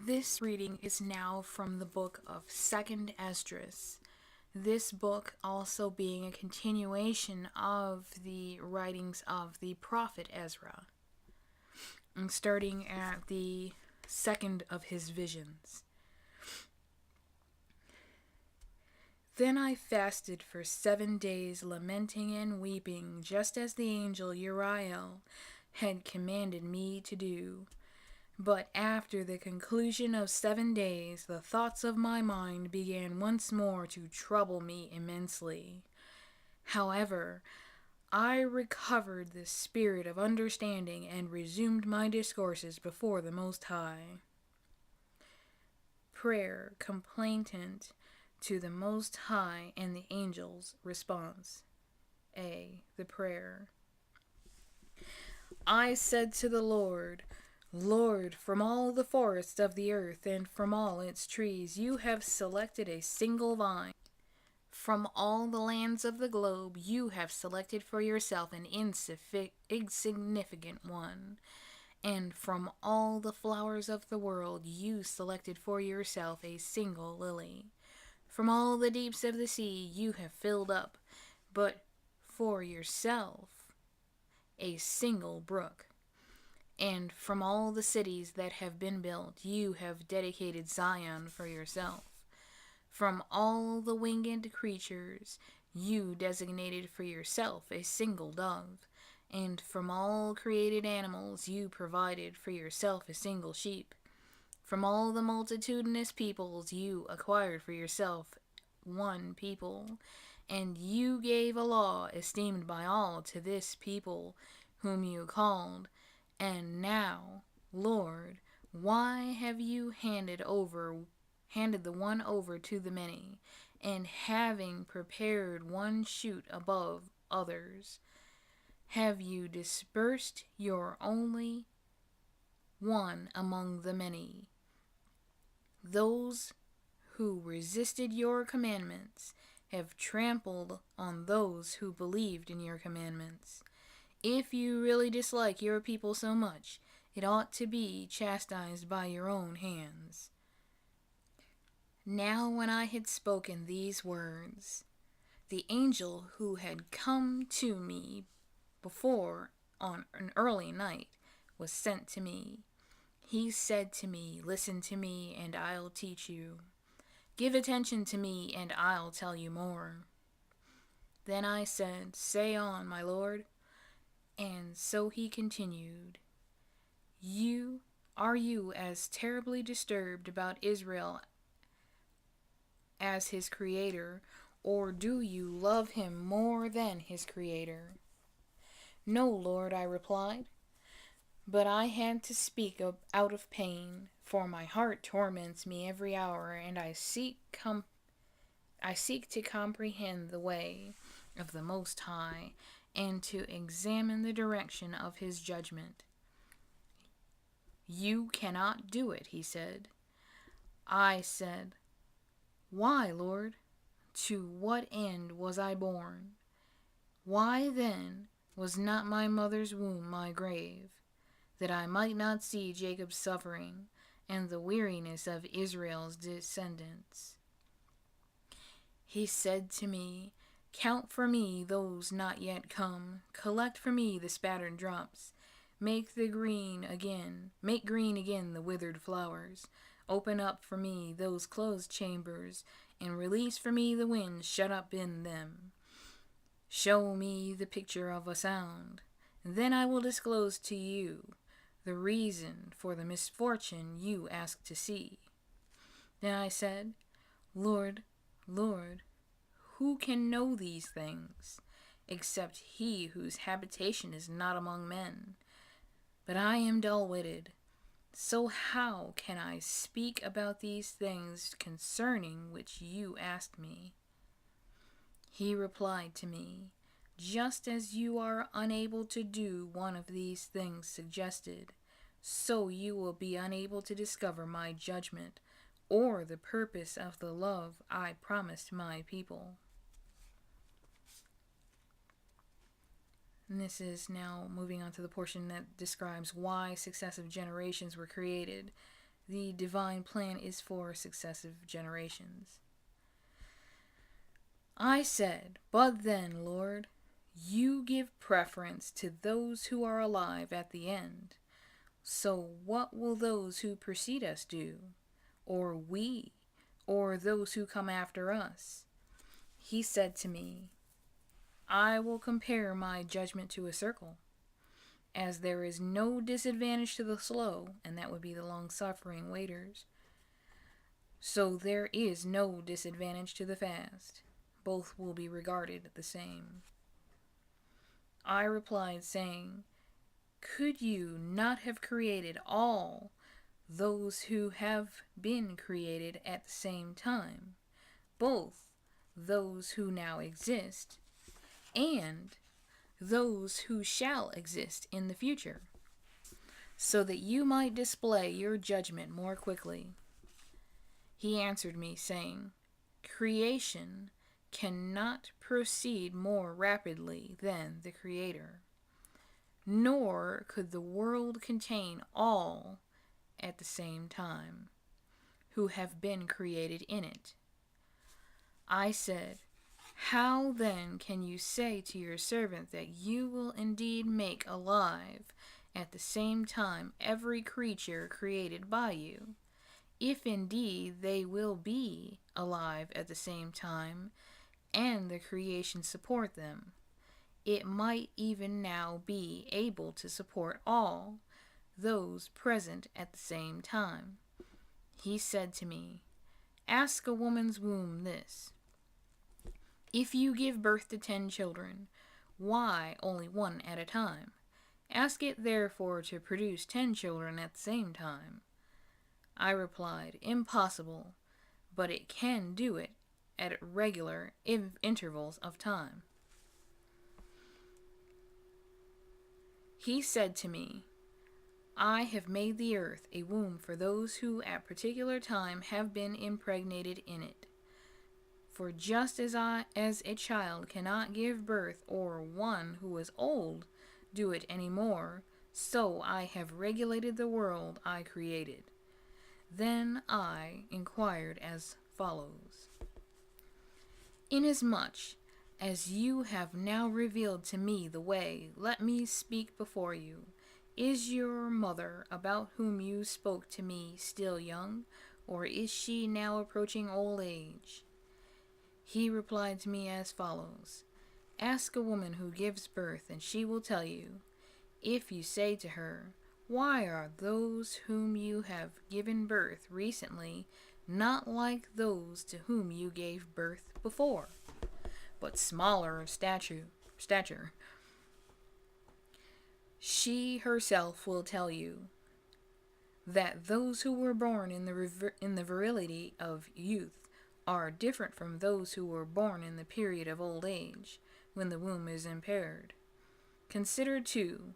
This reading is now from the book of 2nd Esdras. This book also being a continuation of the writings of the prophet Ezra, and starting at the second of his visions. Then I fasted for 7 days, lamenting and weeping, just as the angel Uriel had commanded me to do. But after the conclusion of 7 days, the thoughts of my mind began once more to trouble me immensely. However, I recovered the spirit of understanding and resumed my discourses before the Most High. Prayer complainant to the Most High and the angel's response. A. The prayer. I said to the Lord, Lord, from all the forests of the earth and from all its trees, you have selected a single vine. From all the lands of the globe, you have selected for yourself an insignificant one. And from all the flowers of the world, you selected for yourself a single lily. From all the deeps of the sea, you have filled up, but for yourself, a single brook. And from all the cities that have been built, you have dedicated Zion for yourself. From all the winged creatures, you designated for yourself a single dove. And from all created animals, you provided for yourself a single sheep. From all the multitudinous peoples, you acquired for yourself one people. And you gave a law esteemed by all to this people whom you called. And now, Lord, why have you handed the one over to the many, and having prepared one shoot above others, have you dispersed your only one among the many? Those who resisted your commandments have trampled on those who believed in your commandments. If you really dislike your people so much, it ought to be chastised by your own hands. Now when I had spoken these words, the angel who had come to me before on an early night was sent to me. He said to me, Listen to me, and I'll teach you. Give attention to me, and I'll tell you more. Then I said, Say on, my Lord. And so he continued, Are you as terribly disturbed about Israel as his creator, or do you love him more than his creator? No, Lord, I replied, but I had to speak out of pain, for my heart torments me every hour, and I seek to comprehend the way of the Most High, and to examine the direction of his judgment. You cannot do it, he said. I said, Why, Lord? To what end was I born? Why then was not my mother's womb my grave, that I might not see Jacob's suffering and the weariness of Israel's descendants? He said to me, Count for me those not yet come, collect for me the spattered drops, make green again the withered flowers, open up for me those closed chambers, and release for me the winds shut up in them. Show me the picture of a sound, and then I will disclose to you the reason for the misfortune you ask to see. Then I said, Lord, Lord, who can know these things, except he whose habitation is not among men? But I am dull-witted, so how can I speak about these things concerning which you asked me? He replied to me, Just as you are unable to do one of these things suggested, so you will be unable to discover my judgment or the purpose of the love I promised my people. And this is now moving on to the portion that describes why successive generations were created. the divine plan is for successive generations. I said, "But then, Lord, you give preference to those who are alive at the end. So what will those who precede us do? Or we? Or those who come after us?" He said to me, "I will compare my judgment to a circle. As there is no disadvantage to the slow," and that would be the long-suffering waiters, "so there is no disadvantage to the fast. Both will be regarded the same." I replied, saying, "Could you not have created all those who have been created at the same time, both those who now exist and those who shall exist in the future, so that you might display your judgment more quickly?" He answered me, saying, "Creation cannot proceed more rapidly than the Creator, nor could the world contain all at the same time who have been created in it." I said, "How then can you say to your servant that you will indeed make alive at the same time every creature created by you, if indeed they will be alive at the same time, and the creation support them? It might even now be able to support all those present at the same time." He said to me, "Ask a woman's womb this: if you give birth to 10 children, why only one at a time? Ask it therefore to produce 10 children at the same time." I replied, "Impossible, but it can do it at regular intervals of time." He said to me, "I have made the earth a womb for those who at particular time have been impregnated in it. For just as a child cannot give birth, or one who is old do it any more, so I have regulated the world I created." Then I inquired as follows: "Inasmuch as you have now revealed to me the way, let me speak before you. Is your mother, about whom you spoke to me, still young, or is she now approaching old age?" He replied to me as follows: "Ask a woman who gives birth, and she will tell you. If you say to her, 'Why are those whom you have given birth recently not like those to whom you gave birth before, but smaller of stature?' She herself will tell you that those who were born in the virility of youth are different from those who were born in the period of old age, when the womb is impaired. Consider, too,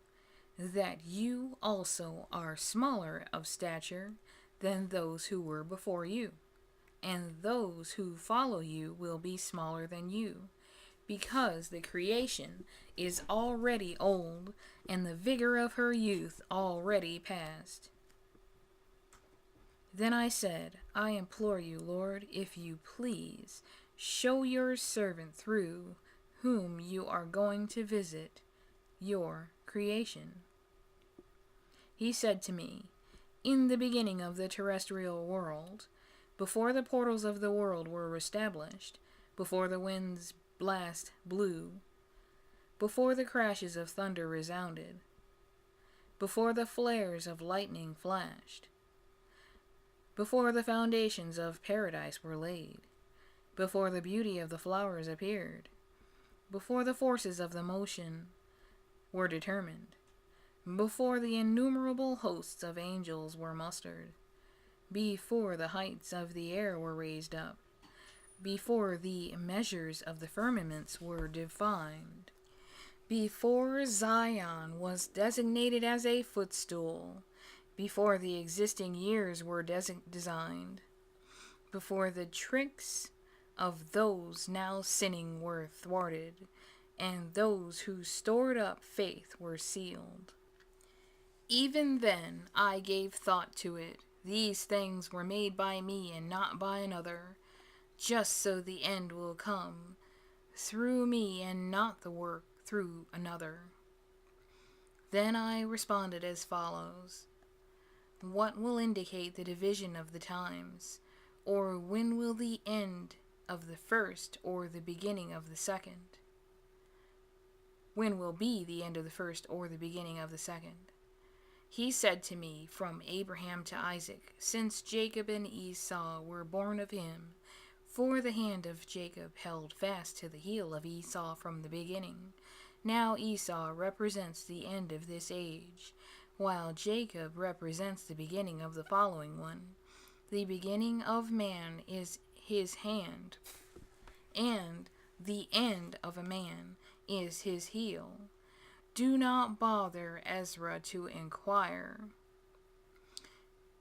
that you also are smaller of stature than those who were before you, and those who follow you will be smaller than you, because the creation is already old, and the vigor of her youth already past." Then I said, "I implore you, Lord, if you please, show your servant through whom you are going to visit your creation." He said to me, "In the beginning of the terrestrial world, before the portals of the world were established, before the wind's blast blew, before the crashes of thunder resounded, before the flares of lightning flashed, before the foundations of paradise were laid, before the beauty of the flowers appeared, before the forces of the motion were determined, before the innumerable hosts of angels were mustered, before the heights of the air were raised up, before the measures of the firmaments were defined, before Zion was designated as a footstool, before the existing years were designed, before the tricks of those now sinning were thwarted, and those who stored up faith were sealed. Even then I gave thought to it, These things were made by me and not by another, just so the end will come through me and not the work through another. Then I responded as follows: What will indicate the division of the times? Or when will the end of the first or the beginning of the second? When will be the end of the first or the beginning of the second? He said to me, From Abraham to Isaac, since Jacob and Esau were born of him. For the hand of Jacob held fast to the heel of Esau from the beginning. Now Esau represents the end of this age, while Jacob represents the beginning of the following one. The beginning of man is his hand, and the end of a man is his heel. Do not bother Ezra to inquire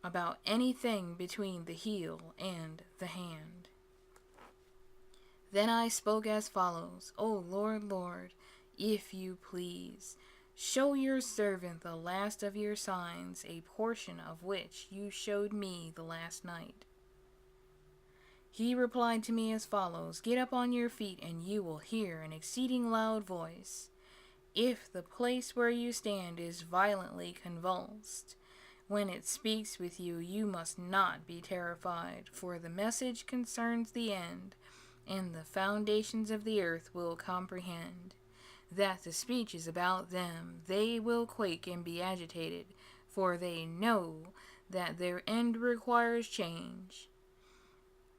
about anything between the heel and the hand. Then I spoke as follows: O Lord, Lord, if you please, show your servant the last of your signs, a portion of which you showed me the last night. He replied to me as follows: Get up on your feet, and you will hear an exceeding loud voice. If the place where you stand is violently convulsed, when it speaks with you, you must not be terrified, for the message concerns the end, and the foundations of the earth will comprehend that the speech is about them. They will quake and be agitated, for they know that their end requires change.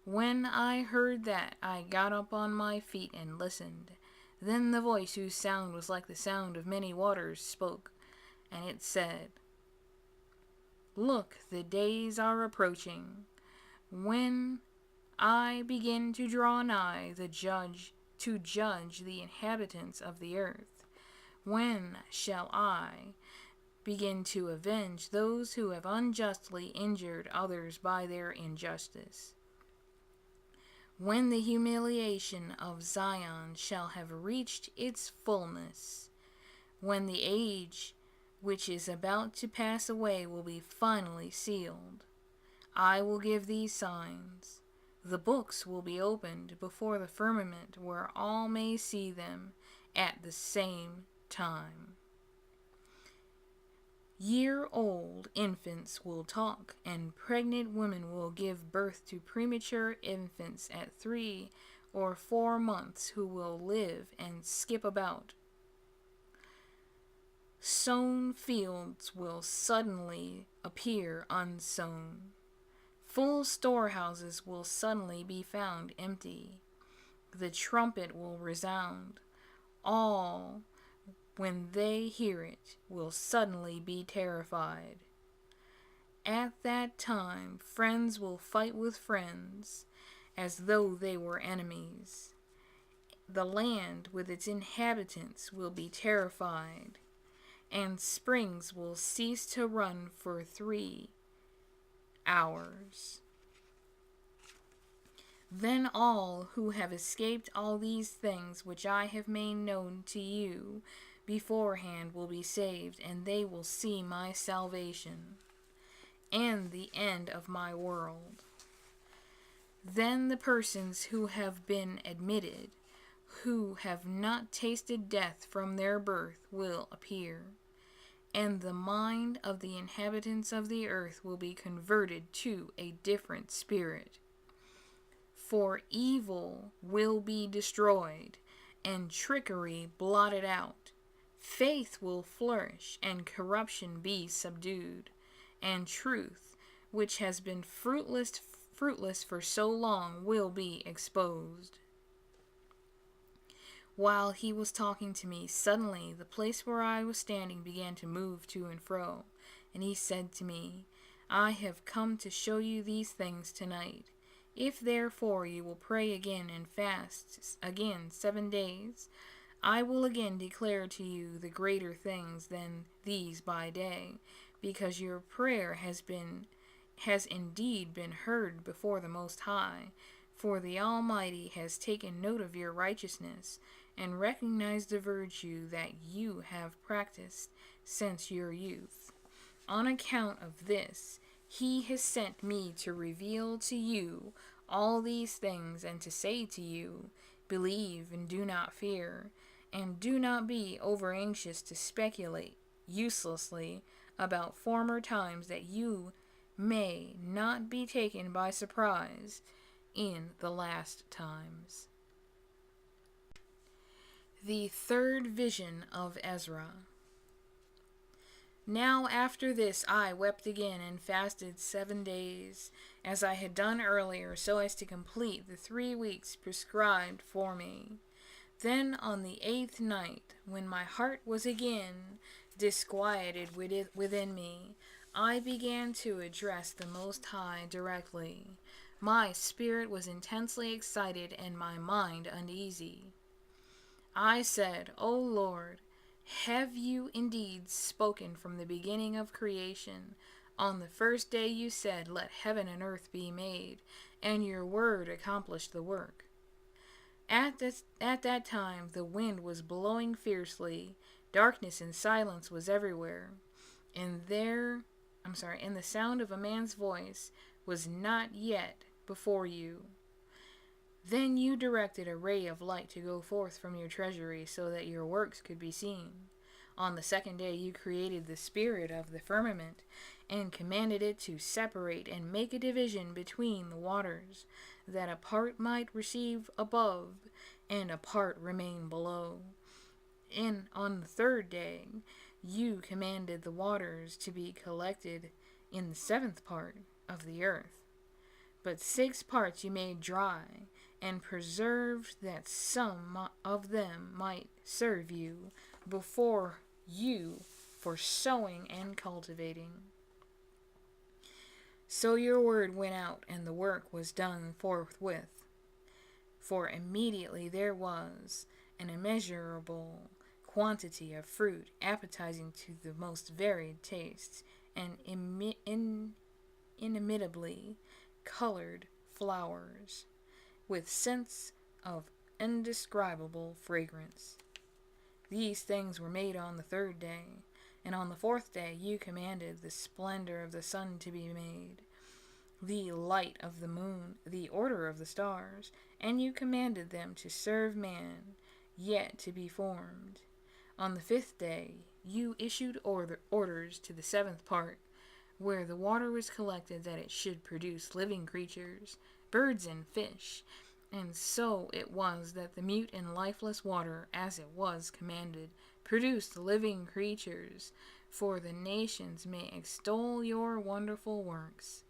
When I heard that, I got up on my feet and listened. Then the voice, whose sound was like the sound of many waters, spoke, and it said, Look, the days are approaching, when I begin to draw nigh to judge the inhabitants of the earth. When shall I begin to avenge those who have unjustly injured others by their injustice? When the humiliation of Zion shall have reached its fullness, when the age which is about to pass away will be finally sealed, I will give these signs. The books will be opened before the firmament, where all may see them at the same time. Year-old infants will talk, and pregnant women will give birth to premature infants at 3 or 4 months, who will live and skip about. Sown fields will suddenly appear unsown. Full storehouses will suddenly be found empty. The trumpet will resound. All, when they hear it, will suddenly be terrified. At that time, friends will fight with friends, as though they were enemies. The land with its inhabitants will be terrified, and springs will cease to run for 3 hours. Then all who have escaped all these things which I have made known to you beforehand will be saved, and they will see my salvation and the end of my world. Then the persons who have been admitted, who have not tasted death from their birth, will appear, and the mind of the inhabitants of the earth will be converted to a different spirit. For evil will be destroyed, and trickery blotted out. Faith will flourish, and corruption be subdued, and truth, which has been fruitless for so long, will be exposed. While he was talking to me, suddenly the place where I was standing began to move to and fro, and he said to me, I have come to show you these things tonight. If therefore you will pray again and fast again 7 days, I will again declare to you the greater things than these by day, because your prayer has indeed been heard before the Most High, for the Almighty has taken note of your righteousness, and recognized the virtue that you have practiced since your youth. On account of this, He has sent me to reveal to you all these things and to say to you, believe and do not fear, and do not be over anxious to speculate uselessly about former times, that you may not be taken by surprise in the last times. The third vision of Ezra. Now after this I wept again and fasted 7 days, as I had done earlier, so as to complete the 3 weeks prescribed for me. Then on the 8th night, when my heart was again disquieted within me, I began to address the Most High directly. My spirit was intensely excited and my mind uneasy. I said, O Lord, have you indeed spoken from the beginning of creation? On the first day you said, let heaven and earth be made, and your word accomplished the work. At that time the wind was blowing fiercely, darkness and silence was everywhere, and the sound of a man's voice was not yet before you. Then you directed a ray of light to go forth from your treasury, so that your works could be seen. On the second day you created the spirit of the firmament, and commanded it to separate and make a division between the waters, that a part might receive above, and a part remain below. And on the third day you commanded the waters to be collected in the 7th part of the earth. But 6 parts you made dry, and preserved, that some of them might serve you before you for sowing and cultivating. So your word went out, and the work was done forthwith. For immediately there was an immeasurable quantity of fruit, appetizing to the most varied tastes, and inimitably colored flowers, with scents of indescribable fragrance. These things were made on the 3rd day, and on the 4th day you commanded the splendor of the sun to be made, the light of the moon, the order of the stars, and you commanded them to serve man, yet to be formed. On the 5th day you issued orders to the 7th part, where the water was collected, that it should produce living creatures, birds and fish. And so it was that the mute and lifeless water, as it was commanded, produced living creatures, for the nations may extol your wonderful works.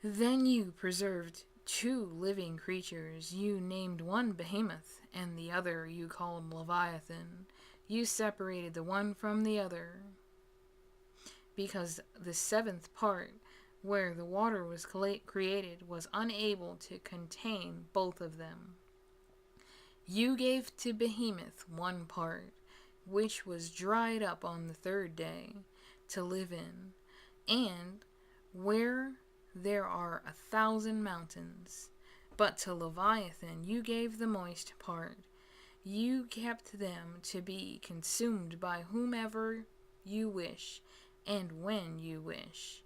Then you preserved 2 living creatures. You named one Behemoth, and the other you called Leviathan. You separated the one from the other, because the 7th part, where the water was created, was unable to contain both of them. You gave to Behemoth 1 part, which was dried up on the 3rd day, to live in, and where there are 1,000 mountains. But to Leviathan you gave the moist part. You kept them to be consumed by whomever you wish, and when you wish.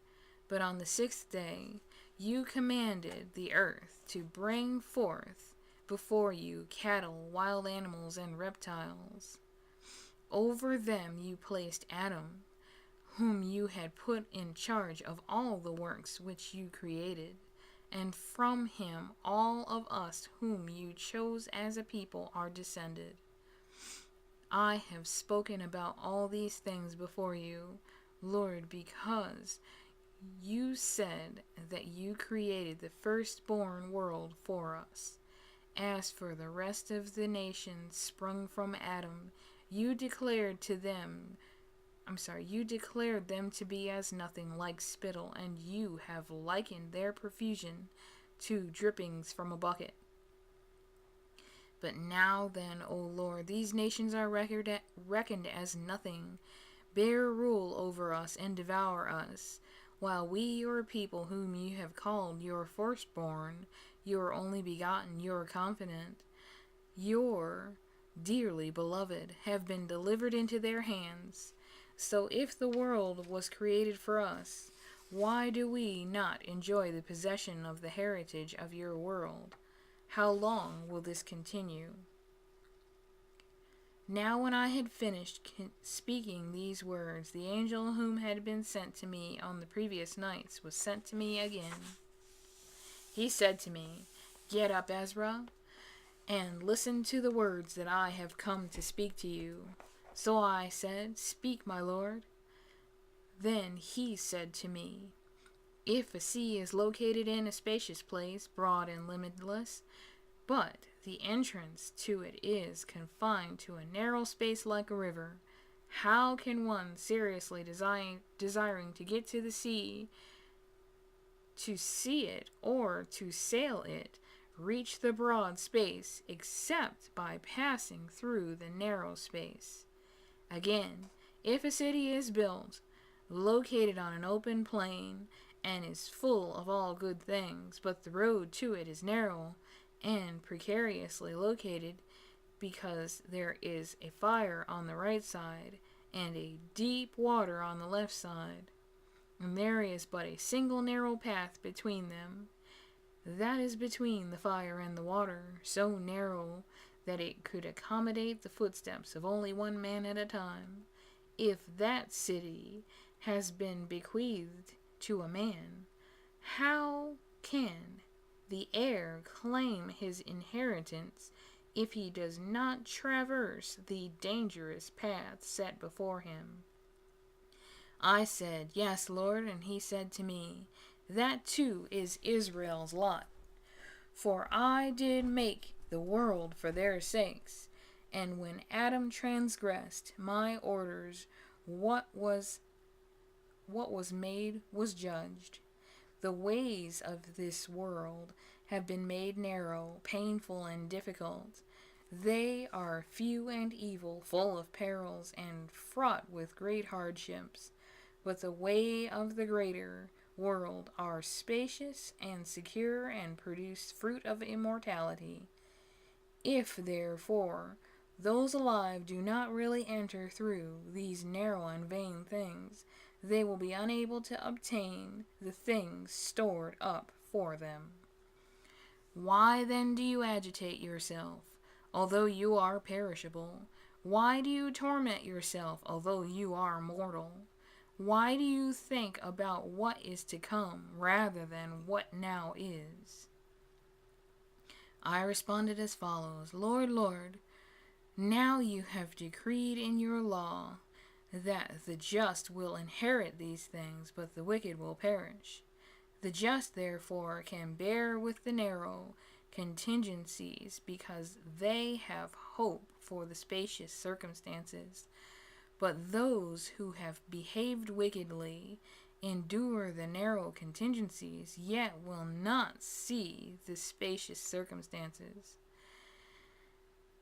But on the 6th day you commanded the earth to bring forth before you cattle, wild animals, and reptiles. Over them you placed Adam, whom you had put in charge of all the works which you created, and from him all of us whom you chose as a people are descended. I have spoken about all these things before you, Lord, because you said that you created the firstborn world for us. As for the rest of the nations sprung from Adam, you declared them to be as nothing, like spittle, and you have likened their profusion to drippings from a bucket. But now then, O Lord, these nations are reckoned as nothing. Bear rule over us and devour us, while we, your people, whom you have called your firstborn, your only begotten, your confident, your dearly beloved, have been delivered into their hands. So if the world was created for us, Why do we not enjoy the possession of the heritage of your world? How long will this continue?" Now when I had finished speaking these words, the angel whom had been sent to me on the previous nights was sent to me again. He said to me, "Get up, Ezra, and listen to the words that I have come to speak to you." So I said, "Speak, my Lord." Then he said to me, "If a sea is located in a spacious place, broad and limitless, but the entrance to it is confined to a narrow space like a river, how can one seriously desiring to get to the sea, to see it, or to sail it, reach the broad space, except by passing through the narrow space? Again, if a city is built, located on an open plain, and is full of all good things, but the road to it is narrow and precariously located, because there is a fire on the right side and a deep water on the left side, and there is but a single narrow path between them, that is between the fire and the water, so narrow that it could accommodate the footsteps of only one man at a time. If that city has been bequeathed to a man, how can the heir claim his inheritance if he does not traverse the dangerous path set before him?" I said, "Yes, Lord," and he said to me, "That too is Israel's lot. For I did make the world for their sakes, and when Adam transgressed my orders, what was made was judged. The ways of this world have been made narrow, painful, and difficult. They are few and evil, full of perils, and fraught with great hardships. But the way of the greater world are spacious and secure, and produce fruit of immortality. If, therefore, those alive do not really enter through these narrow and vain things, they will be unable to obtain the things stored up for them. Why then do you agitate yourself, although you are perishable? Why do you torment yourself, although you are mortal? Why do you think about what is to come, rather than what now is?" I responded as follows, "Lord, Lord, now you have decreed in your law that the just will inherit these things, but the wicked will perish. The just, therefore, can bear with the narrow contingencies, because they have hope for the spacious circumstances. But those who have behaved wickedly endure the narrow contingencies, yet will not see the spacious circumstances."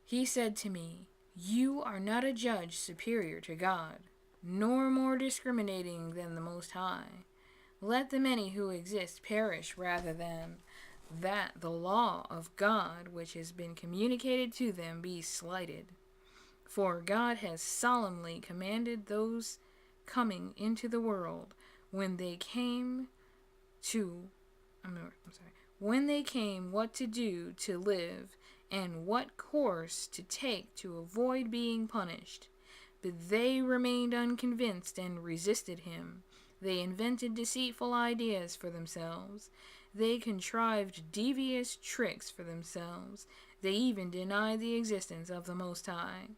He said to me, "You are not a judge superior to God, nor more discriminating than the Most High. Let the many who exist perish, rather than that the law of God which has been communicated to them be slighted. For God has solemnly commanded those coming into the world, when they came what to do to live, and what course to take to avoid being punished. But they remained unconvinced and resisted him. They invented deceitful ideas for themselves. They contrived devious tricks for themselves. They even denied the existence of the Most High.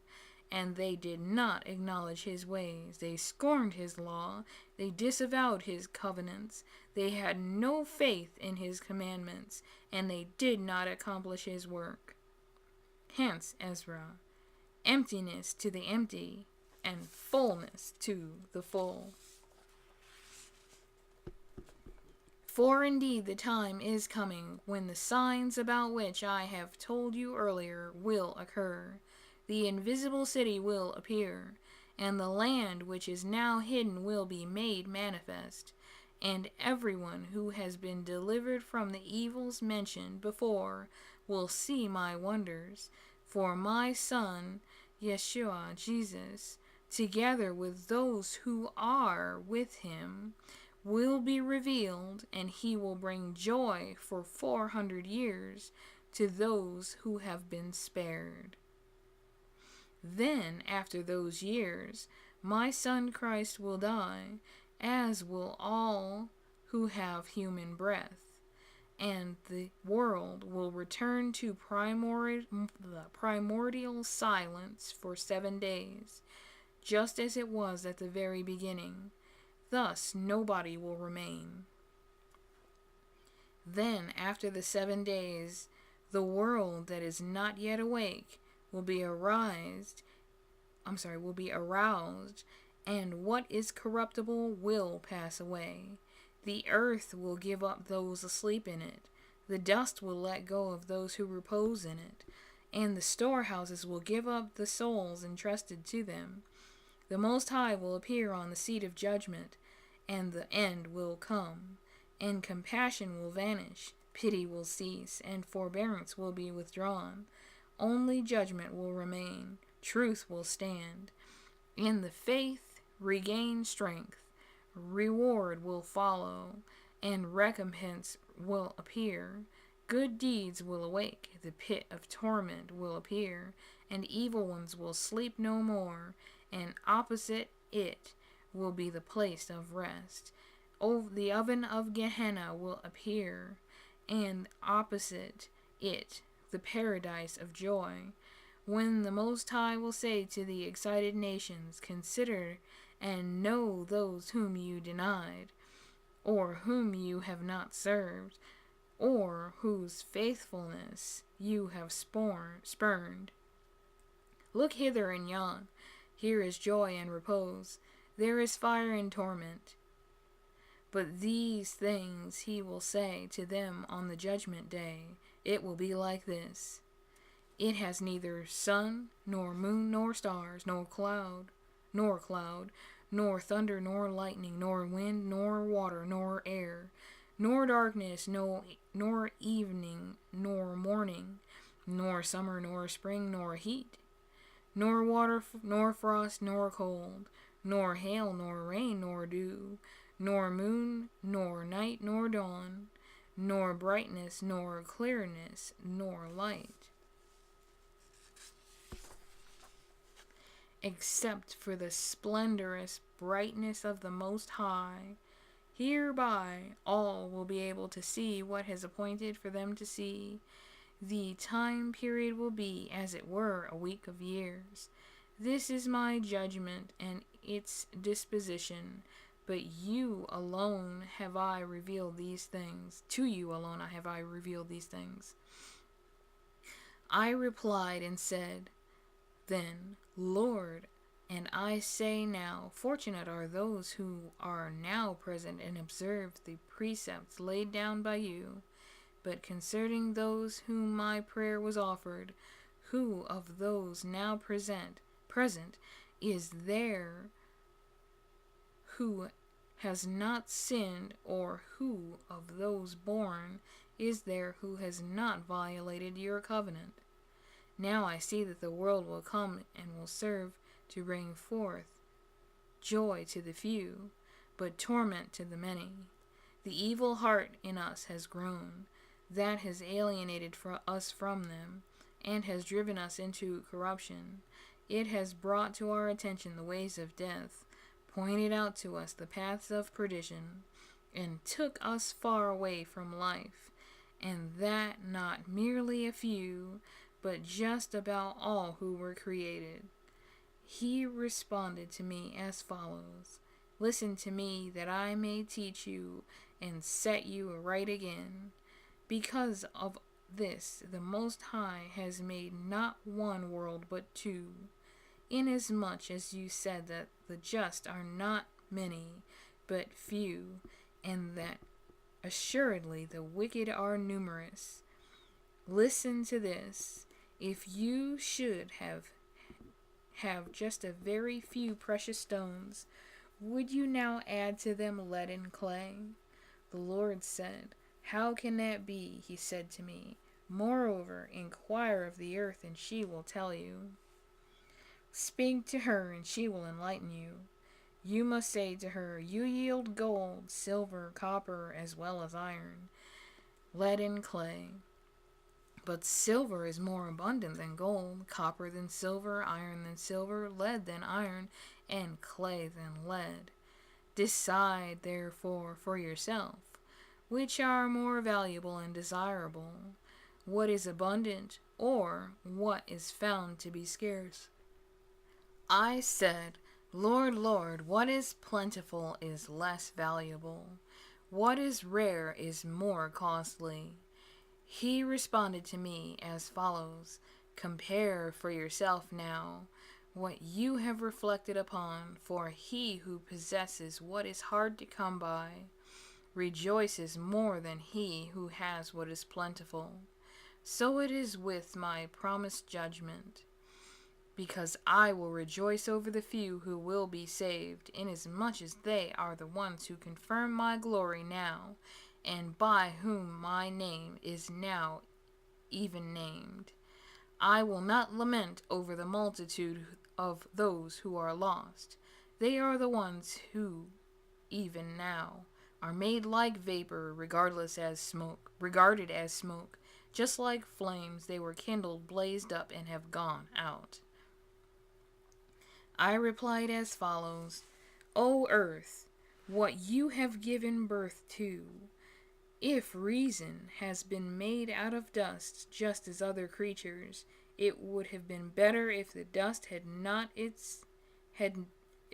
And they did not acknowledge his ways. They scorned his law. They disavowed his covenants. They had no faith in his commandments, and they did not accomplish his work. Hence, Ezra, emptiness to the empty, and fullness to the full. For indeed the time is coming when the signs about which I have told you earlier will occur. The invisible city will appear, and the land which is now hidden will be made manifest, and everyone who has been delivered from the evils mentioned before will see my wonders. For my Son, Yeshua, Jesus, together with those who are with him, will be revealed, and he will bring joy for 400 years to those who have been spared. Then, after those years, my son Christ will die, as will all who have human breath, and the world will return to primordial silence for 7 days, just as it was at the very beginning. Thus nobody will remain. Then, after the 7 days, the world that is not yet awake will be aroused, and what is corruptible will pass away. The earth will give up those asleep in it. The dust will let go of those who repose in it, and the storehouses will give up the souls entrusted to them. The Most High will appear on the seat of judgment, and the end will come, and compassion will vanish, pity will cease, and forbearance will be withdrawn. Only judgment will remain, truth will stand. In the faith regain strength, reward will follow, and recompense will appear. Good deeds will awake, the pit of torment will appear, and evil ones will sleep no more, and opposite it will be the place of rest. The oven of Gehenna will appear, and opposite it the paradise of joy. When the Most High will say to the excited nations, consider and know those whom you denied, or whom you have not served, or whose faithfulness you have spurned. Look hither and yon. Here is joy and repose. There is fire and torment. But these things he will say to them on the judgment day. It will be like this. It has neither sun, nor moon, nor stars, nor cloud, nor thunder, nor lightning, nor wind, nor water, nor air, nor darkness, nor evening, nor morning, nor summer, nor spring, nor heat, nor water, nor frost, nor cold, nor hail, nor rain, nor dew, nor moon, nor night, nor dawn, nor brightness, nor clearness, nor light, except for the splendorous brightness of the Most High. Hereby all will be able to see what has appointed for them to see. The time period will be, as it were, a week of years. This is my judgment and its disposition. But you alone have I revealed these things. To you alone have I revealed these things. I replied and said, then, Lord, and I say now, fortunate are those who are now present and observe the precepts laid down by you. But concerning those whom my prayer was offered, who of those now present is there who has not sinned, or who of those born is there who has not violated your covenant? Now I see that the world will come and will serve to bring forth joy to the few, but torment to the many. The evil heart in us has grown, that has alienated us from them, and has driven us into corruption. It has brought to our attention the ways of death, pointed out to us the paths of perdition, and took us far away from life, and that not merely a few, but just about all who were created. He responded to me as follows: listen to me, that I may teach you and set you right again. Because of this, the Most High has made not one world but two, inasmuch as you said that the just are not many, but few, and that assuredly the wicked are numerous. Listen to this. If you should have just a very few precious stones, would you now add to them lead and clay? The Lord said, how can that be? He said to me, moreover, inquire of the earth, and she will tell you. Speak to her, and she will enlighten you. You must say to her, you yield gold, silver, copper, as well as iron, lead and clay. But silver is more abundant than gold, copper than silver, iron than silver, lead than iron, and clay than lead. Decide, therefore, for yourself, which are more valuable and desirable, what is abundant, or what is found to be scarce. I said, Lord, Lord, what is plentiful is less valuable. What is rare is more costly. He responded to me as follows: compare for yourself now what you have reflected upon, for he who possesses what is hard to come by rejoices more than he who has what is plentiful. So it is with my promised judgment, because I will rejoice over the few who will be saved, inasmuch as they are the ones who confirm my glory now, and by whom my name is now even named. I will not lament over the multitude of those who are lost. They are the ones who, even now, are made like vapor, regarded as smoke. Just like flames, they were kindled, blazed up, and have gone out. I replied as follows: O earth, what you have given birth to, if reason has been made out of dust, just as other creatures, it would have been better if the dust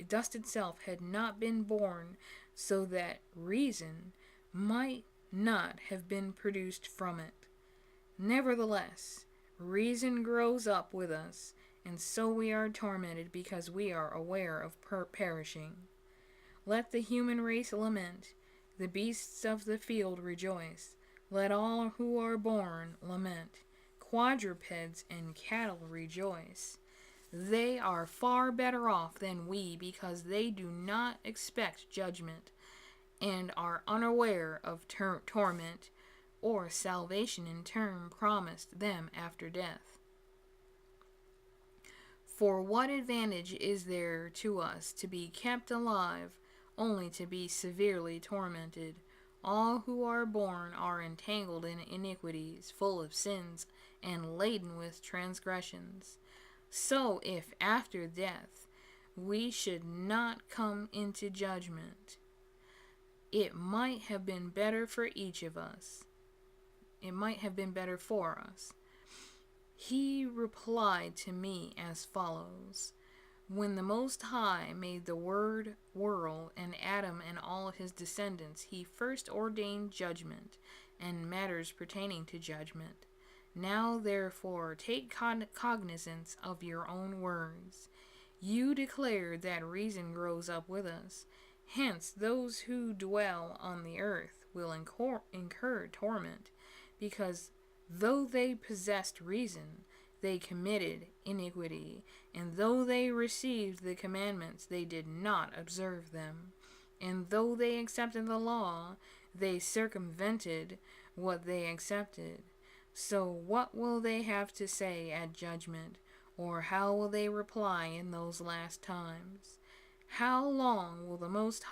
dust itself had not been born, so that reason might not have been produced from it. Nevertheless, reason grows up with us, and so we are tormented because we are aware of perishing. Let the human race lament, the beasts of the field rejoice. Let all who are born lament. Quadrupeds and cattle rejoice. They are far better off than we because they do not expect judgment and are unaware of torment or salvation in turn promised them after death. For what advantage is there to us to be kept alive, only to be severely tormented? All who are born are entangled in iniquities, full of sins, and laden with transgressions. So if after death we should not come into judgment, it might have been better for each of us. It might have been better for us. He replied to me as follows: when the Most High made the world and Adam and all his descendants, he first ordained judgment and matters pertaining to judgment. Now therefore take cognizance of your own words. You declared that reason grows up with us. Hence those who dwell on the earth will incur torment, because though they possessed reason, they committed iniquity, and though they received the commandments, they did not observe them. And though they accepted the law, they circumvented what they accepted. So what will they have to say at judgment, or how will they reply in those last times? How long the Most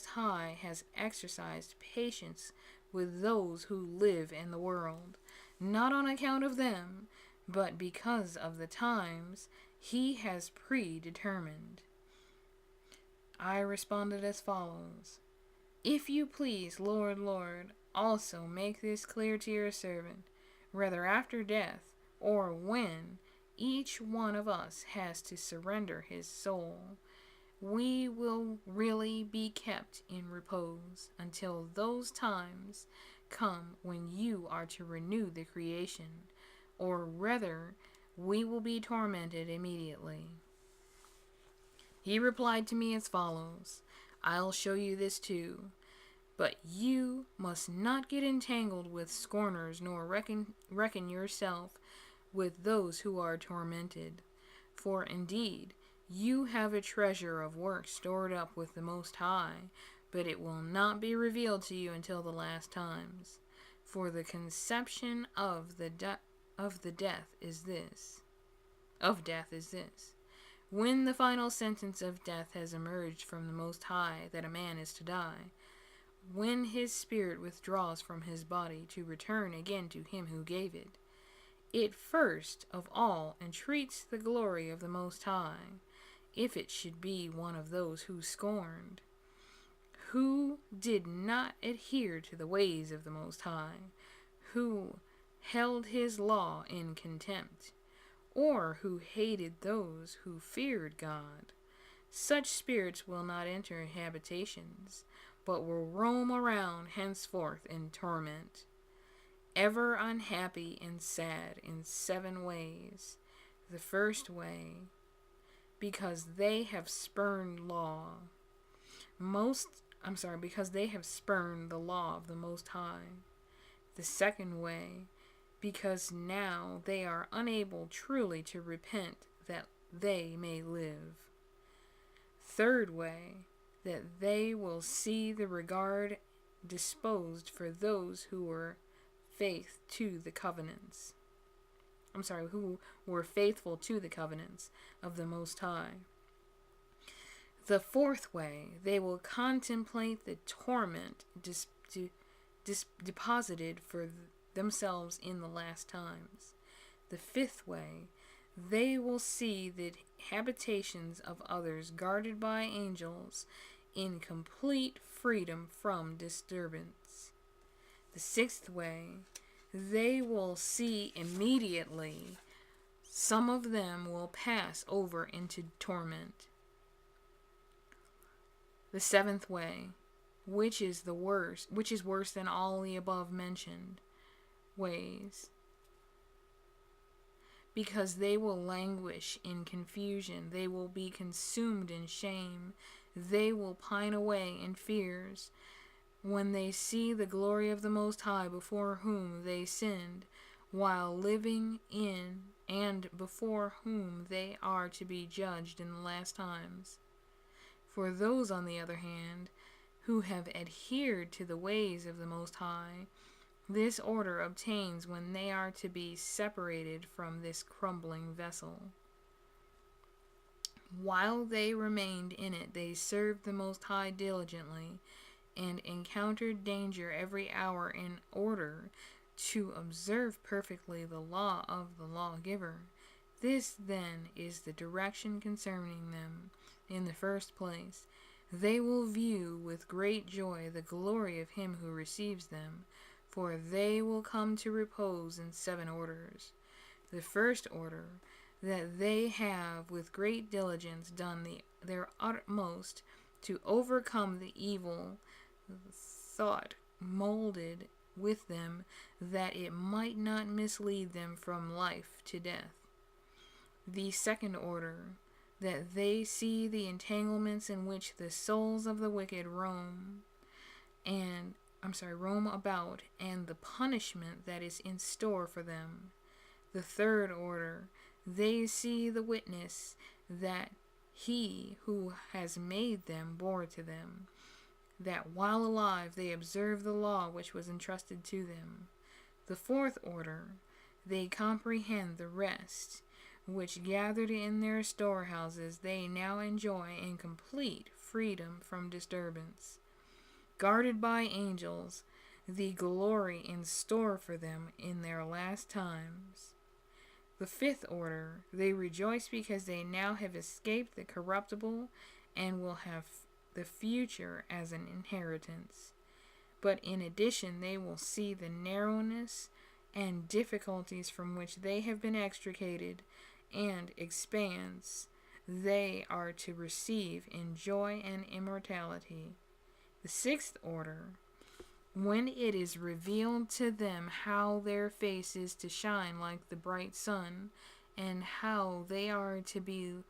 High has exercised patience with those who live in the world, not on account of them, but because of the times he has predetermined. I responded as follows: If you please, Lord, Lord, also make this clear to your servant, whether after death or when each one of us has to surrender his soul, we will really be kept in repose until those times come when you are to renew the creation, or rather, we will be tormented immediately. He replied to me as follows: I'll show you this too. But you must not get entangled with scorners, nor reckon yourself with those who are tormented. For indeed, you have a treasure of work stored up with the Most High, but it will not be revealed to you until the last times. For the conception of death is this: When the final sentence of death has emerged from the Most High that a man is to die, when his spirit withdraws from his body to return again to him who gave it, it first of all entreats the glory of the Most High, if it should be one of those who scorned, who did not adhere to the ways of the Most High, who held his law in contempt, or who hated those who feared God. Such spirits will not enter habitations, but will roam around henceforth in torment, ever unhappy and sad in 7 ways. The first way, because they have spurned because they have spurned the law of the Most High. The second way, because now they are unable truly to repent that they may live. Third way, that they will see the regard disposed for those who were faithful to the covenants of the Most High. The fourth way, they will contemplate the torment deposited for themselves in the last times. The fifth way, they will see the habitations of others guarded by angels in complete freedom from disturbance. The sixth way, they will see immediately some of them will pass over into torment. The seventh way, which is worse than all the above mentioned ways, because they will languish in confusion, they will be consumed in shame, they will pine away in fears, when they see the glory of the Most High before whom they sinned, while living in, and before whom they are to be judged in the last times. For those, on the other hand, who have adhered to the ways of the Most High, this order obtains when they are to be separated from this crumbling vessel. While they remained in it, they served the Most High diligently, and encountered danger every hour in order to observe perfectly the law of the lawgiver. This, then, is the direction concerning them. In the first place, they will view with great joy the glory of him who receives them, for they will come to repose in 7 orders. The first order, that they have with great diligence done their utmost to overcome the evil thought molded with them, that it might not mislead them from life to death. The second order, that they see the entanglements in which the souls of the wicked roam about, and the punishment that is in store for them. The third order, they see the witness that he who has made them bore to them, that while alive they observe the law which was entrusted to them. The fourth order, they comprehend the rest, which gathered in their storehouses they now enjoy in complete freedom from disturbance, guarded by angels, the glory in store for them in their last times. The fifth order, they rejoice because they now have escaped the corruptible and will have the future as an inheritance. But in addition, they will see the narrowness and difficulties from which they have been extricated, and expanse they are to receive in joy and immortality. The sixth order, when it is revealed to them how their face is to shine like the bright sun, and how they are to be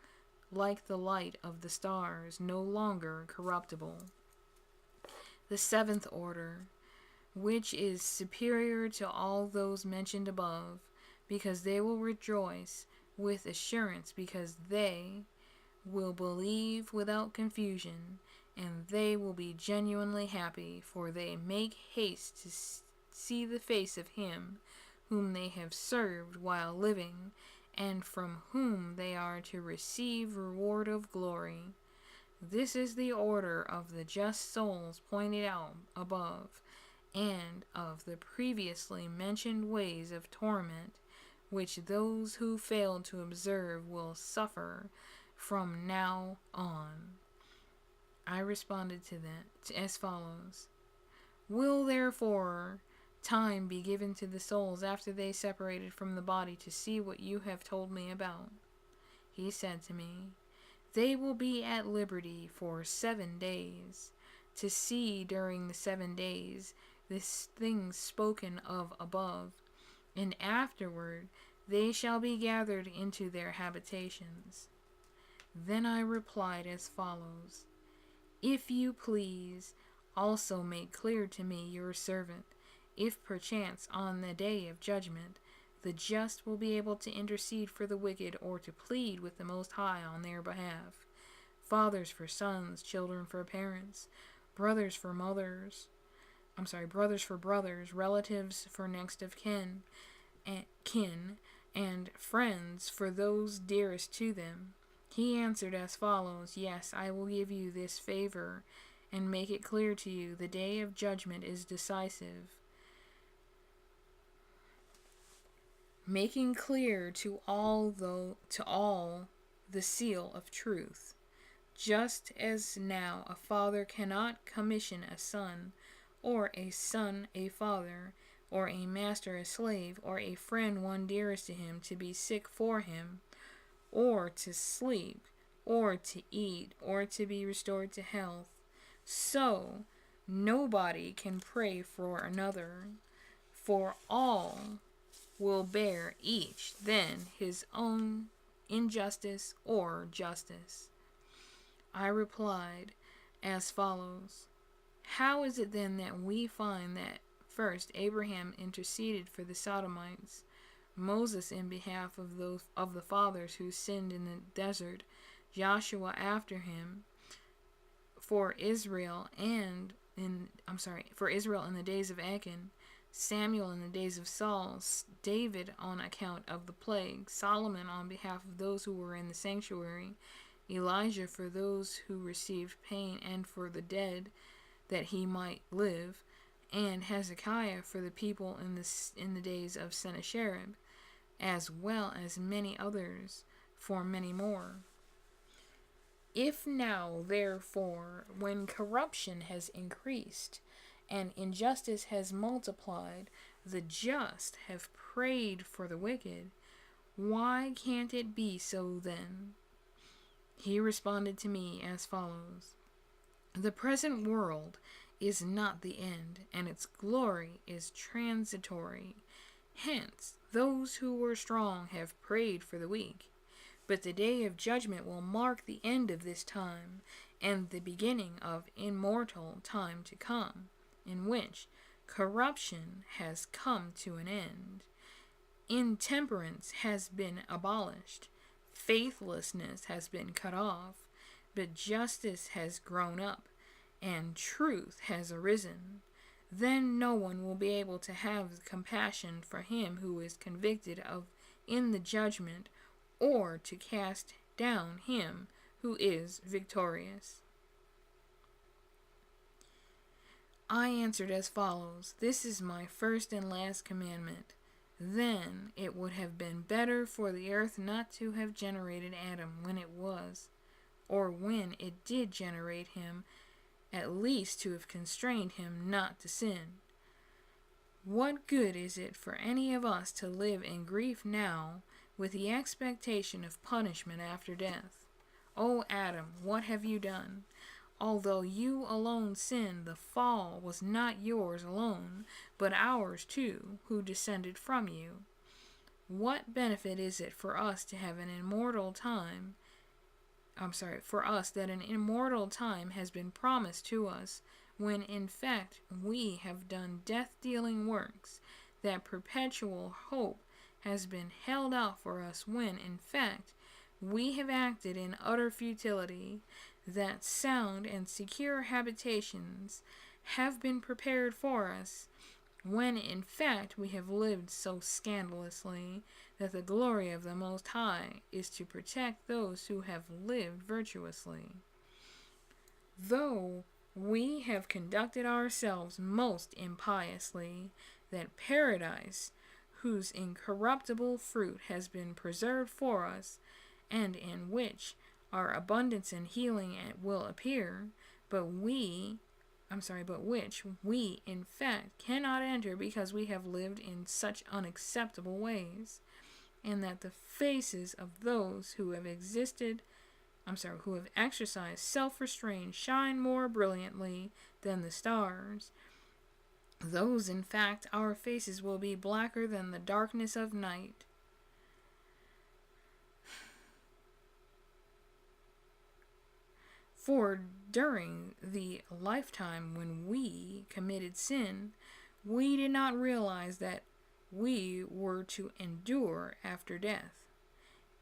like the light of the stars, no longer corruptible. The seventh order, which is superior to all those mentioned above, because they will rejoice with assurance, because they will believe without confusion, and they will be genuinely happy, for they make haste to see the face of him whom they have served while living, and from whom they are to receive reward of glory. This is the order of the just souls pointed out above, and of the previously mentioned ways of torment, which those who fail to observe will suffer from now on. I responded to that as follows: Will therefore time be given to the souls after they separated from the body to see what you have told me about? He said to me, They will be at liberty for 7 days, to see during the 7 days this things spoken of above, and afterward they shall be gathered into their habitations. Then I replied as follows: If you please, also make clear to me, your servant, if perchance on the day of judgment the just will be able to intercede for the wicked, or to plead with the Most High on their behalf. Fathers for sons, children for parents, brothers for mothers, brothers for brothers, relatives for next of kin, and friends for those dearest to them. He answered as follows: Yes, I will give you this favor, and make it clear to you, the day of judgment is decisive, making clear to all the seal of truth. Just as now a father cannot commission a son a father, or a master a slave, or a friend one dearest to him to be sick for him, or to sleep, or to eat, or to be restored to health, so nobody can pray for another, for all will bear each then his own injustice or justice. I replied as follows: How is it then that we find that first Abraham interceded for the Sodomites, Moses in behalf of the fathers who sinned in the desert, Joshua after him, for Israel in the days of Achan, Samuel in the days of Saul, David on account of the plague, Solomon on behalf of those who were in the sanctuary, Elijah for those who received pain and for the dead, that he might live, and Hezekiah for the people in the days of Sennacherib, as well as many others, for many more. If now, therefore, when corruption has increased and injustice has multiplied, the just have prayed for the wicked, why can't it be so then? He responded to me as follows: The present world is not the end, and its glory is transitory. Hence, those who were strong have prayed for the weak. But the day of judgment will mark the end of this time, and the beginning of immortal time to come, in which corruption has come to an end. Intemperance has been abolished, faithlessness has been cut off, but justice has grown up, and truth has arisen. Then no one will be able to have compassion for him who is convicted of in the judgment, or to cast down him who is victorious. I answered as follows: This is my first and last commandment. Then it would have been better for the earth not to have generated Adam when it was, or when it did generate him, at least to have constrained him not to sin. What good is it for any of us to live in grief now, with the expectation of punishment after death? O Adam, what have you done? Although you alone sinned, the fall was not yours alone, but ours too, who descended from you. What benefit is it for us to have an immortal time? For us that an immortal time has been promised to us, when in fact we have done death-dealing works, that perpetual hope has been held out for us, when in fact we have acted in utter futility, that sound and secure habitations have been prepared for us, when in fact we have lived so scandalously that the glory of the Most High is to protect those who have lived virtuously. Though we have conducted ourselves most impiously, that paradise, whose incorruptible fruit has been preserved for us, and in which our abundance and healing will appear, but which we in fact cannot enter because we have lived in such unacceptable ways, and that the faces of those who have exercised self-restraint shine more brilliantly than the stars. Those, in fact, our faces will be blacker than the darkness of night. For during the lifetime when we committed sin, we did not realize that we were to endure after death.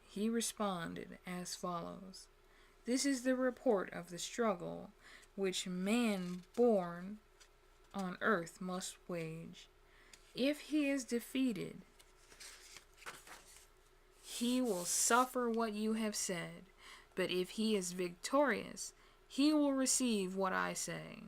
He responded as follows: This is the report of the struggle which man born on earth must wage. If he is defeated, he will suffer what you have said, but if he is victorious, he will receive what I say.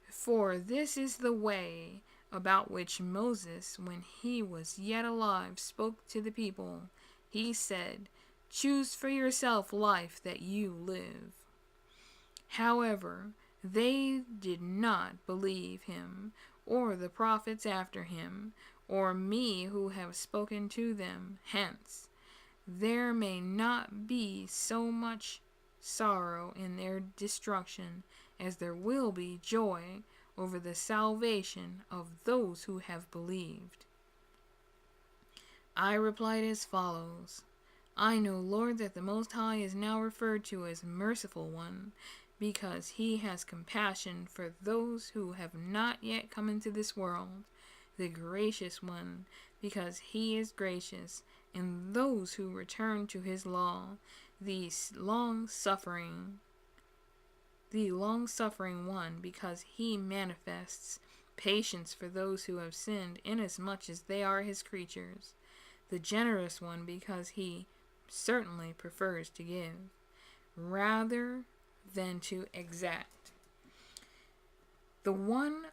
For this is the way about which Moses, when he was yet alive, spoke to the people. He said, Choose for yourself life that you live. However, they did not believe him, or the prophets after him, or me who have spoken to them. Hence, there may not be so much sorrow in their destruction as there will be joy over the salvation of those who have believed. I replied as follows: I know, Lord, that the Most High is now referred to as Merciful One, because he has compassion for those who have not yet come into this world; the Gracious One, because he is gracious, and those who return to his law; the long-suffering One, because he manifests patience for those who have sinned, inasmuch as they are his creatures; the Generous One, because he certainly prefers to give rather than to exact; the One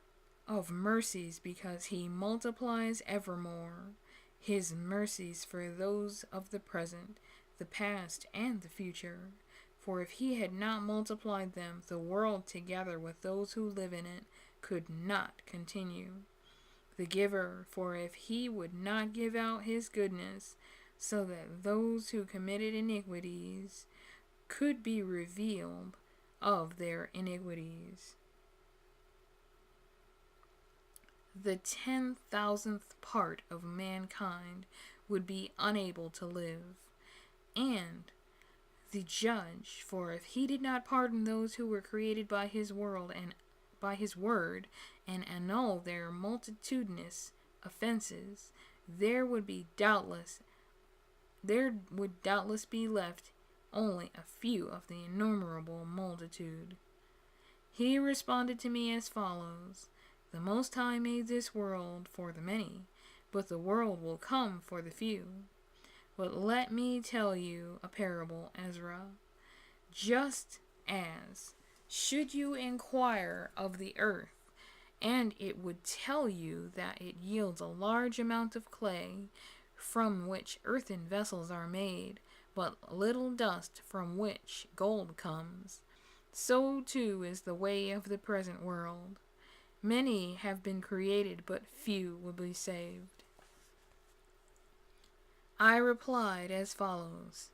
of mercies, because he multiplies evermore his mercies for those of the present, the past, and the future. For if he had not multiplied them, the world, together with those who live in it, could not continue. The Giver, for if he would not give out his goodness, so that those who committed iniquities could be revealed of their iniquities, the 10,000th part of mankind would be unable to live. And the Judge, for if he did not pardon those who were created by his word and annul their multitudinous offenses, there would doubtless be left only a few of the innumerable multitude. He responded to me as follows: The Most High made this world for the many, but the world will come for the few. But let me tell you a parable, Ezra. Just as, should you inquire of the earth, and it would tell you that it yields a large amount of clay, from which earthen vessels are made, but little dust from which gold comes, so too is the way of the present world. Many have been created, but few will be saved. I replied as follows: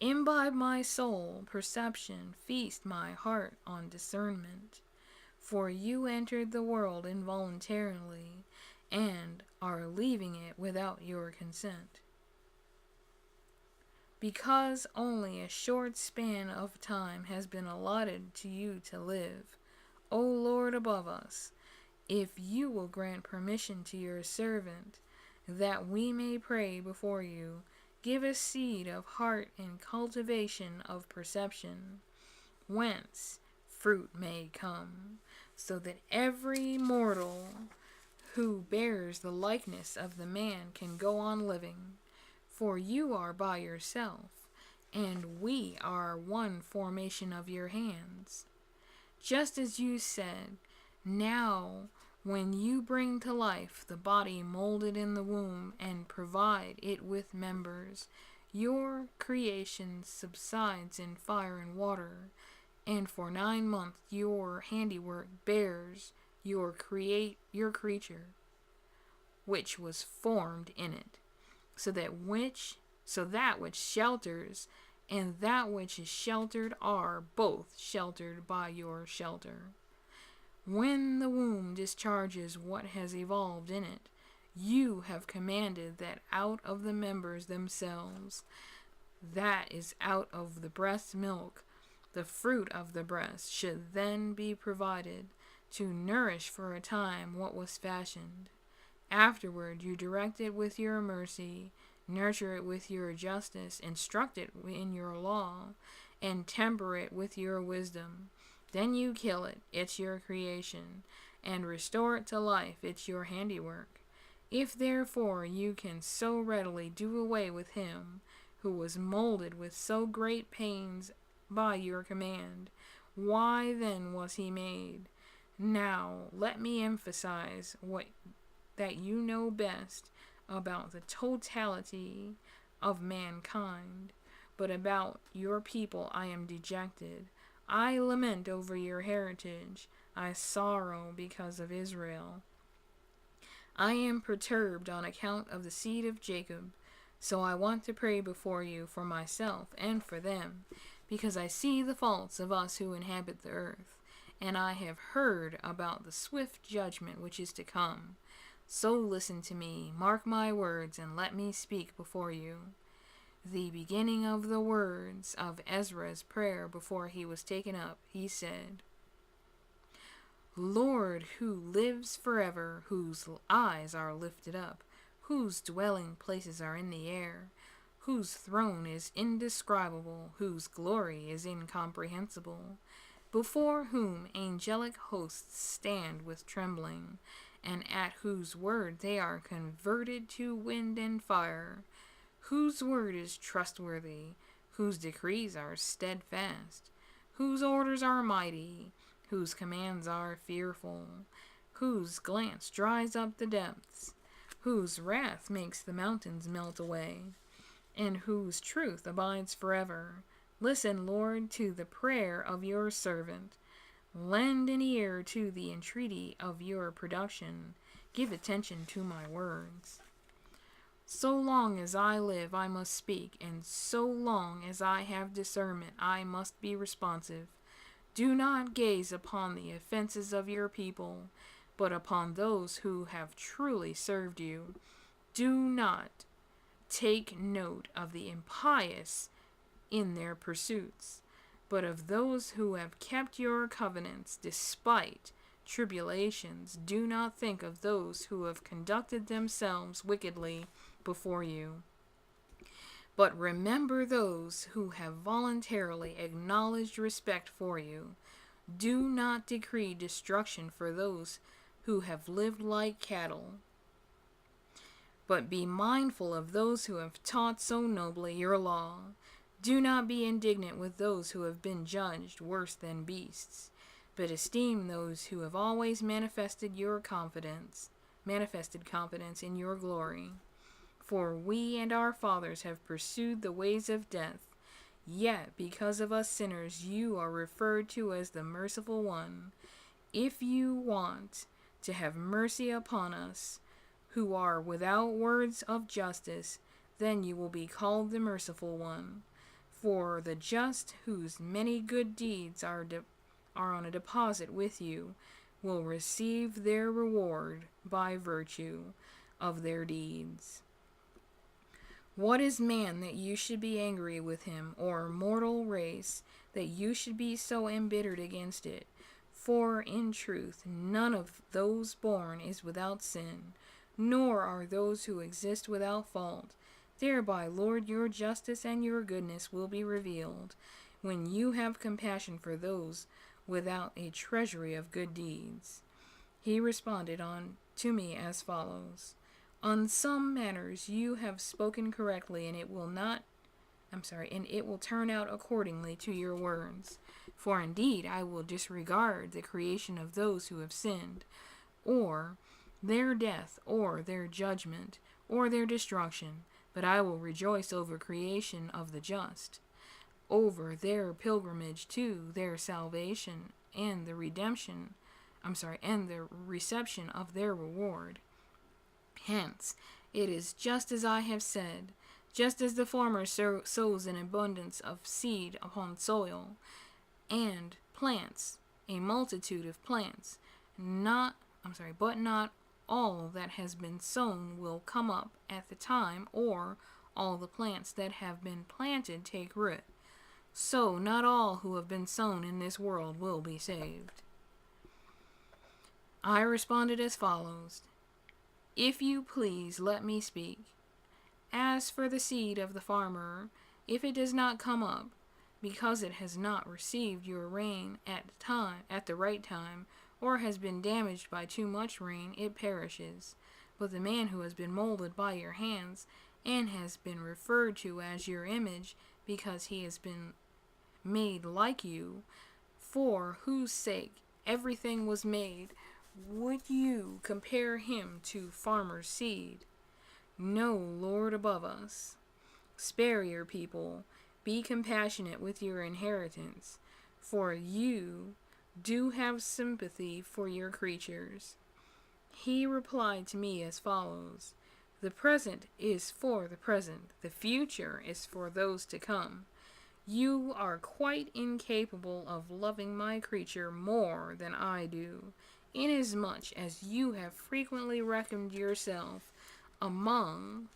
Imbibe my soul perception, feast my heart on discernment. For you entered the world involuntarily, and are leaving it without your consent. Because only a short span of time has been allotted to you to live, O Lord above us, if you will grant permission to your servant, that we may pray before you, give us seed of heart and cultivation of perception, whence fruit may come, so that every mortal who bears the likeness of the man can go on living. For you are by yourself, and we are one formation of your hands. Just as you said, now when you bring to life the body molded in the womb and provide it with members, your creation subsides in fire and water, and for 9 months your handiwork bears your creature, which was formed in it, so that which shelters and that which is sheltered are both sheltered by your shelter. When the womb discharges what has evolved in it, you have commanded that out of the members themselves, that is out of the breast milk, the fruit of the breast should then be provided to nourish for a time what was fashioned. Afterward you direct it with your mercy, nurture it with your justice, instruct it in your law, and temper it with your wisdom. Then you kill it, it's your creation, and restore it to life, it's your handiwork. If therefore you can so readily do away with him who was molded with so great pains by your command, why then was he made? Now let me emphasize that you know best about the totality of mankind, but about your people I am dejected. I lament over your heritage. I sorrow because of Israel. I am perturbed on account of the seed of Jacob. So I want to pray before you for myself and for them, because I see the faults of us who inhabit the earth, and I have heard about the swift judgment which is to come. So listen to me, mark my words, and let me speak before you. The beginning of the words of Esdras' prayer before he was taken up, he said, Lord, who lives forever, whose eyes are lifted up, whose dwelling places are in the air, whose throne is indescribable, whose glory is incomprehensible, before whom angelic hosts stand with trembling, and at whose word they are converted to wind and fire, whose word is trustworthy, whose decrees are steadfast, whose orders are mighty, whose commands are fearful, whose glance dries up the depths, whose wrath makes the mountains melt away, and whose truth abides forever. Listen, Lord, to the prayer of your servant. Lend an ear to the entreaty of your production. Give attention to my words. So long as I live, I must speak, and so long as I have discernment, I must be responsive. Do not gaze upon the offenses of your people, but upon those who have truly served you. Do not take note of the impious in their pursuits, but of those who have kept your covenants despite tribulations. Do not think of those who have conducted themselves wickedly before you, but remember those who have voluntarily acknowledged respect for you. Do not decree destruction for those who have lived like cattle, but be mindful of those who have taught so nobly your law. Do not be indignant with those who have been judged worse than beasts, but esteem those who have always manifested confidence in your glory. For we and our fathers have pursued the ways of death, yet because of us sinners you are referred to as the merciful one. If you want to have mercy upon us, who are without words of justice, then you will be called the merciful one. For the just, whose many good deeds are on a deposit with you, will receive their reward by virtue of their deeds. What is man that you should be angry with him, or mortal race that you should be so embittered against it? For in truth none of those born is without sin, nor are those who exist without fault. Thereby, Lord, your justice and your goodness will be revealed, when you have compassion for those without a treasury of good deeds. He responded to me as follows. On some matters you have spoken correctly, and it will turn out accordingly to your words. For indeed I will disregard the creation of those who have sinned, or their death, or their judgment, or their destruction, but I will rejoice over creation of the just, over their pilgrimage to their salvation, and the and the reception of their reward. Hence, it is just as I have said, just as the farmer sows an abundance of seed upon soil, and plants a multitude of plants, but not all that has been sown will come up at the time, or all the plants that have been planted take root. So not all who have been sown in this world will be saved. I responded as follows: If you please, let me speak. As for the seed of the farmer, if it does not come up, because it has not received your rain at the right time, or has been damaged by too much rain, it perishes. But the man who has been molded by your hands, and has been referred to as your image, because he has been made like you, for whose sake everything was made, would you compare him to farmer's seed? No, Lord above us. Spare your people, be compassionate with your inheritance, for you do have sympathy for your creatures. He replied to me as follows: The present is for the present, the future is for those to come. You are quite incapable of loving my creature more than I do, inasmuch as you have frequently reckoned yourself among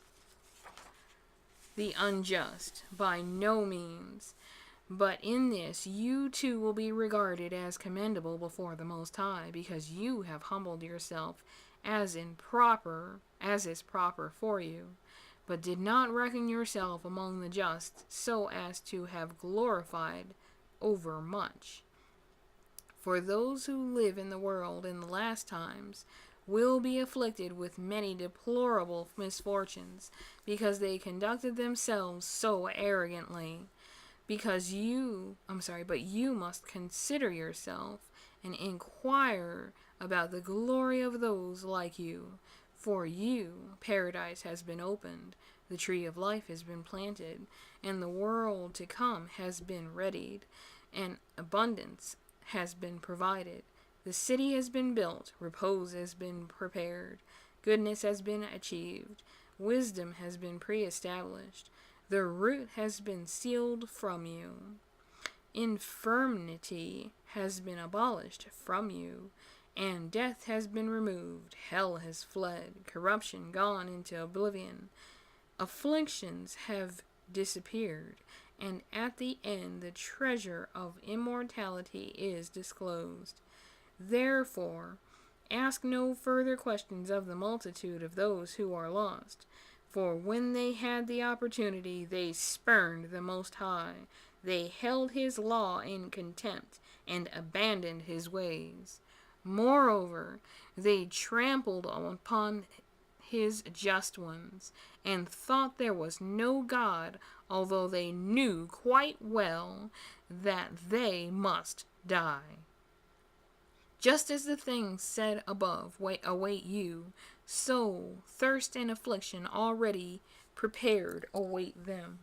the unjust. By no means. But in this you too will be regarded as commendable before the Most High, because you have humbled yourself as is proper for you, but did not reckon yourself among the just, so as to have glorified over much. For those who live in the world in the last times will be afflicted with many deplorable misfortunes, because they conducted themselves so arrogantly. But you must consider yourself and inquire about the glory of those like you. For you, paradise has been opened, the tree of life has been planted, and the world to come has been readied, and abundance has been provided. The city has been built, repose has been prepared, goodness has been achieved, wisdom has been pre-established, the root has been sealed from you, infirmity has been abolished from you, and death has been removed, hell has fled, corruption gone into oblivion, afflictions have disappeared, and at the end the treasure of immortality is disclosed. Therefore, ask no further questions of the multitude of those who are lost, for when they had the opportunity, they spurned the Most High, they held his law in contempt, and abandoned his ways. Moreover, they trampled upon his just ones, and thought there was no God, although they knew quite well that they must die. Just as the things said above await you, so thirst and affliction already prepared await them.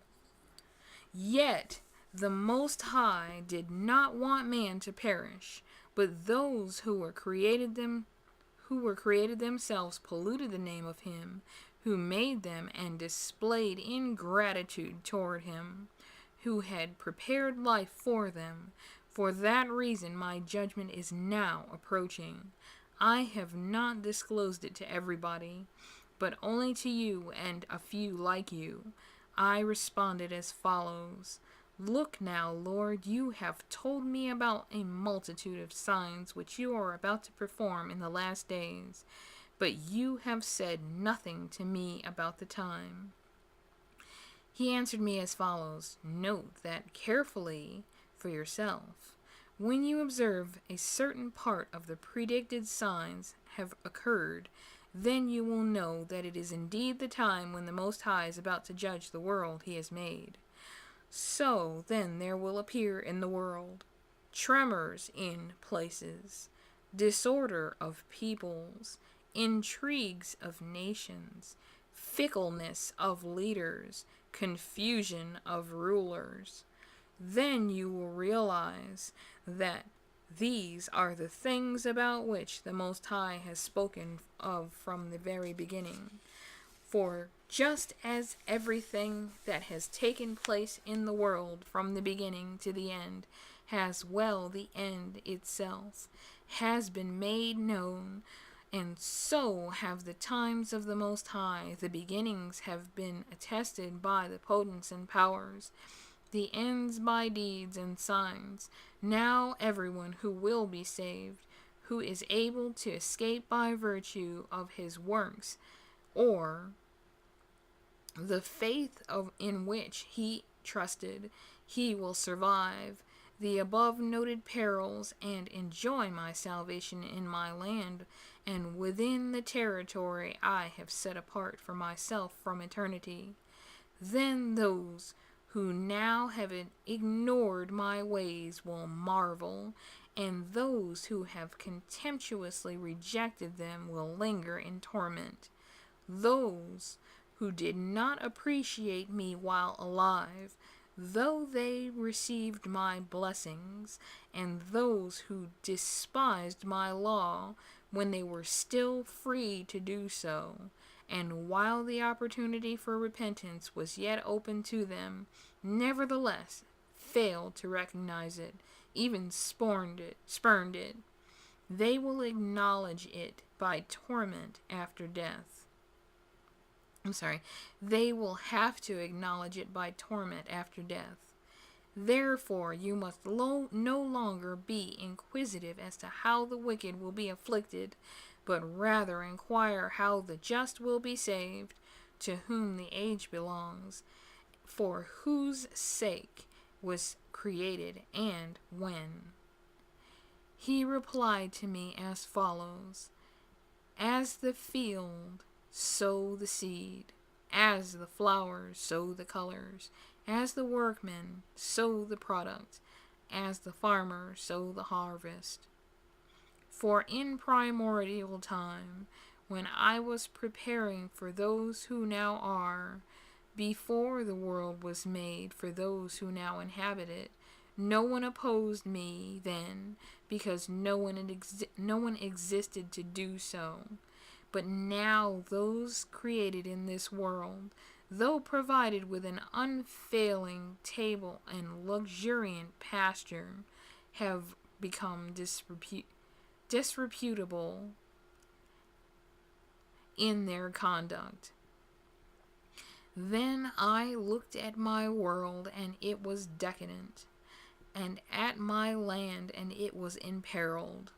Yet the Most High did not want man to perish, but those who were created themselves polluted the name of him who made them, and displayed ingratitude toward him who had prepared life for them. For that reason my judgment is now approaching. I have not disclosed it to everybody, but only to you and a few like you. I responded as follows: Look now, Lord, you have told me about a multitude of signs which you are about to perform in the last days, but you have said nothing to me about the time. He answered me as follows: Note that carefully for yourself. When you observe a certain part of the predicted signs have occurred, Then you will know that it is indeed the time when the Most High is about to judge the world he has made. So then there will appear in the world tremors in places, disorder of peoples, intrigues of nations, fickleness of leaders, confusion of rulers. Then you will realize that these are the things about which the Most High has spoken of from the very beginning. For just as everything that has taken place in the world from the beginning to the end has the end itself has been made known, and so have the times of the Most High, the beginnings have been attested by the potents and powers, the ends by deeds and signs. Now everyone who will be saved, who is able to escape by virtue of his works, or the faith in which he trusted, he will survive the above noted perils and enjoy my salvation in my land and within the territory I have set apart for myself from eternity. Then those who now have ignored my ways will marvel, and those who have contemptuously rejected them will linger in torment. Those who did not appreciate me while alive, though they received my blessings, and those who despised my law when they were still free to do so, and while the opportunity for repentance was yet open to them, nevertheless failed to recognize it, even spurned it. They will acknowledge it by torment after death. They will have to acknowledge it by torment after death. Therefore, you must no longer be inquisitive as to how the wicked will be afflicted, but rather inquire how the just will be saved, to whom the age belongs, for whose sake was created, and when. He replied to me as follows: As the field, sow the seed; as the flowers, sow the colors; as the workman, sow the product; as the farmer, sow the harvest. For in primordial time, when I was preparing for those who now are, before the world was made for those who now inhabit it, no one opposed me then, because no one existed to do so. But now those created in this world, though provided with an unfailing table and luxuriant pasture, have become disreputable in their conduct. Then I looked at my world, and it was decadent, and at my land, and it was imperiled,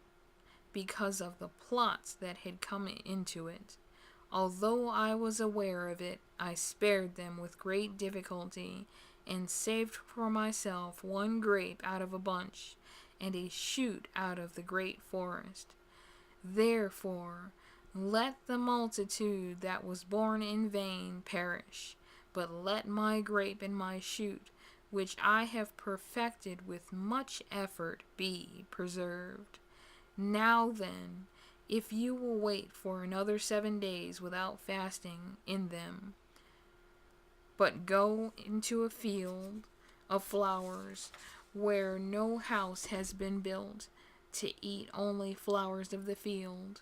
because of the plots that had come into it. Although I was aware of it, I spared them with great difficulty, and saved for myself one grape out of a bunch, and a shoot out of the great forest. Therefore, let the multitude that was born in vain perish, but let my grape and my shoot, which I have perfected with much effort, be preserved. Now then, if you will wait for another 7 days without fasting in them, but go into a field of flowers where no house has been built, to eat only flowers of the field,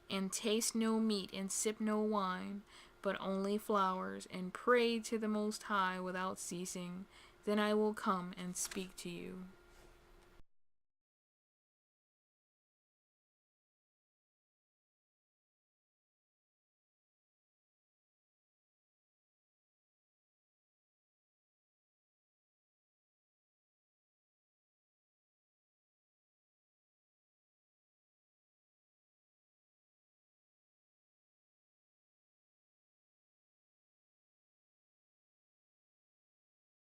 and taste no meat and sip no wine, but only flowers, and pray to the Most High without ceasing, then I will come and speak to you.